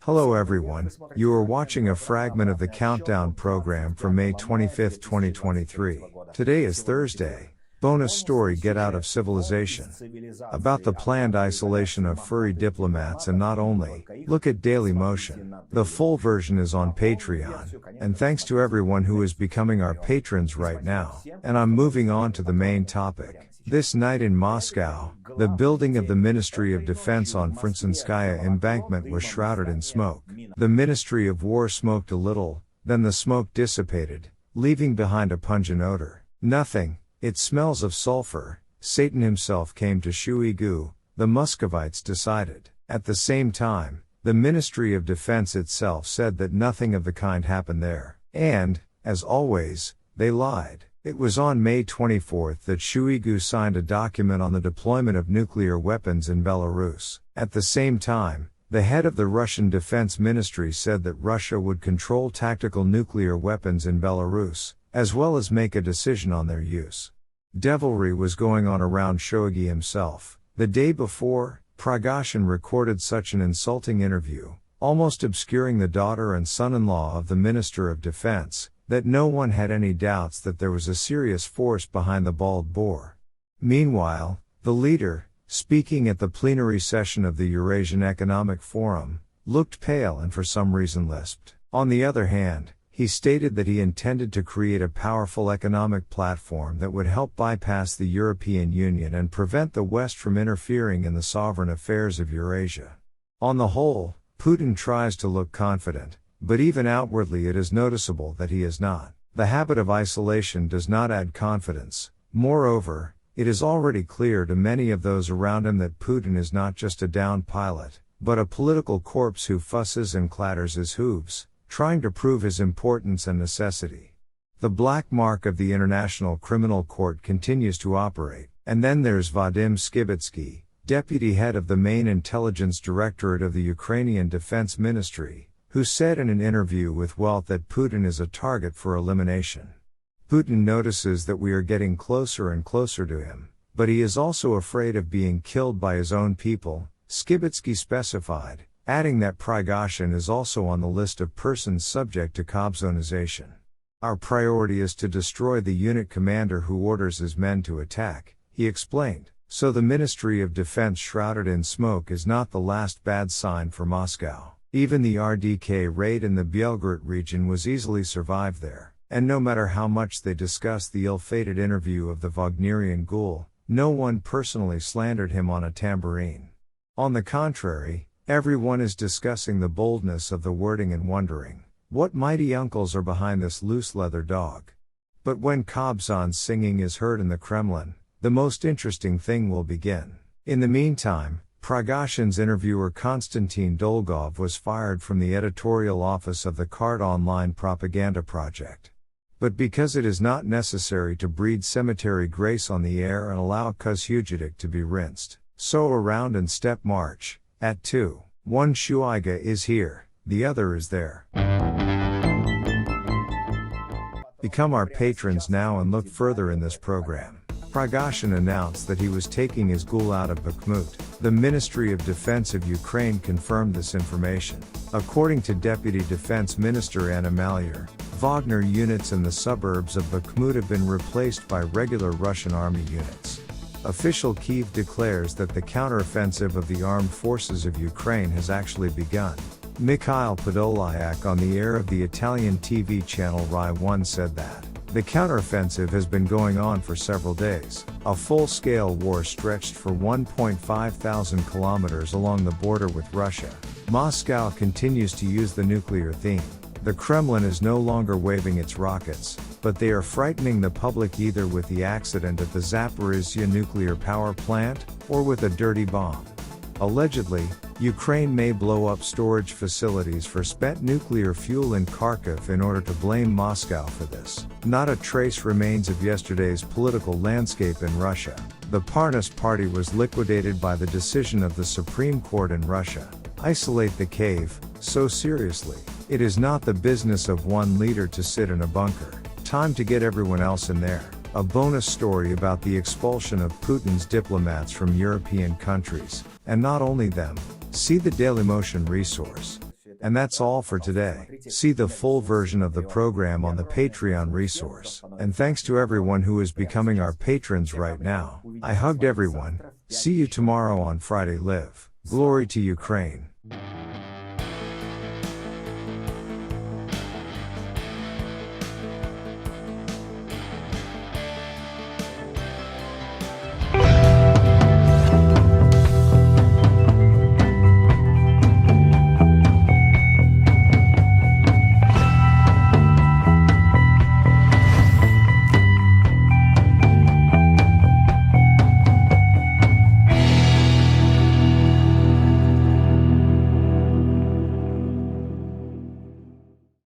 Hello everyone, you are watching a fragment of the Countdown program from May 25, 2023. Today is Thursday. Bonus story: Get Out of Civilization. About the planned isolation of furry diplomats, and not only. Look at Daily Motion. The full version is on Patreon. And thanks to everyone who is becoming our patrons right now. And I'm moving on to the main topic. This night in Moscow, the building of the Ministry of Defense on Frunzenskaya embankment was shrouded in smoke. The Ministry of War smoked a little, then the smoke dissipated, leaving behind a pungent odor. Nothing. It smells of sulfur. Satan himself came to Shoigu, the Muscovites decided. At the same time, the Ministry of Defense itself said that nothing of the kind happened there. And, as always, they lied. It was on May 24 that Shoigu signed a document on the deployment of nuclear weapons in Belarus. At the same time, the head of the Russian Defense Ministry said that Russia would control tactical nuclear weapons in Belarus, as well as make a decision on their use. Devilry was going on around Shoigu himself. The day before, Prigozhin recorded such an insulting interview, almost obscuring the daughter and son-in-law of the Minister of Defense, that no one had any doubts that there was a serious force behind the bald boar. Meanwhile, the leader, speaking at the plenary session of the Eurasian Economic Forum, looked pale and for some reason lisped. On the other hand, he stated that he intended to create a powerful economic platform that would help bypass the European Union and prevent the West from interfering in the sovereign affairs of Eurasia. On the whole, Putin tries to look confident, but even outwardly it is noticeable that he is not. The habit of isolation does not add confidence. Moreover, it is already clear to many of those around him that Putin is not just a downed pilot, but a political corpse who fusses and clatters his hooves, trying to prove his importance and necessity. The black mark of the International Criminal Court continues to operate, and then there's Vadim Skibitsky, deputy head of the main intelligence directorate of the Ukrainian Defense Ministry, who said in an interview with Welt that Putin is a target for elimination. Putin notices that we are getting closer and closer to him, but he is also afraid of being killed by his own people, Skibitsky specified, adding that Prigozhin is also on the list of persons subject to Kobzonization. Our priority is to destroy the unit commander who orders his men to attack, he explained. So the Ministry of Defense shrouded in smoke is not the last bad sign for Moscow. Even the RDK raid in the Belgorod region was easily survived there, and no matter how much they discussed the ill-fated interview of the Wagnerian ghoul, no one personally slandered him on a tambourine. On the contrary, everyone is discussing the boldness of the wording and wondering, what mighty uncles are behind this loose leather dog? But when Kobzon's singing is heard in the Kremlin, the most interesting thing will begin. In the meantime, Prigozhin's interviewer Konstantin Dolgov was fired from the editorial office of the Cart Online propaganda project. But because it is not necessary to breed cemetery grace on the air and allow Kuzhugedik to be rinsed, so around and step march. At 2. One Shuiga is here, the other is there. Become our patrons now and look further in this program. Prigozhin announced that he was taking his ghoul out of Bakhmut. The Ministry of Defense of Ukraine confirmed this information. According to Deputy Defense Minister Anna Maliar, Wagner units in the suburbs of Bakhmut have been replaced by regular Russian army units. Official Kyiv declares that the counteroffensive of the armed forces of Ukraine has actually begun. Mikhail Podolyak on the air of the Italian TV channel Rai 1 said that the counteroffensive has been going on for several days. A full-scale war stretched for 1,500 kilometers along the border with Russia. Moscow continues to use the nuclear theme. The Kremlin is no longer waving its rockets, but they are frightening the public either with the accident at the Zaporizhzhia nuclear power plant, or with a dirty bomb. Allegedly, Ukraine may blow up storage facilities for spent nuclear fuel in Kharkiv in order to blame Moscow for this. Not a trace remains of yesterday's political landscape in Russia. The Parnas party was liquidated by the decision of the Supreme Court in Russia. Isolate the cave, so seriously. It is not the business of one leader to sit in a bunker. Time to get everyone else in there. A bonus story about the expulsion of Putin's diplomats from European countries, and not only them. See the Dailymotion resource. And that's all for today. See the full version of the program on the Patreon resource. And thanks to everyone who is becoming our patrons right now. I hugged everyone. See you tomorrow on Friday Live. Glory to Ukraine.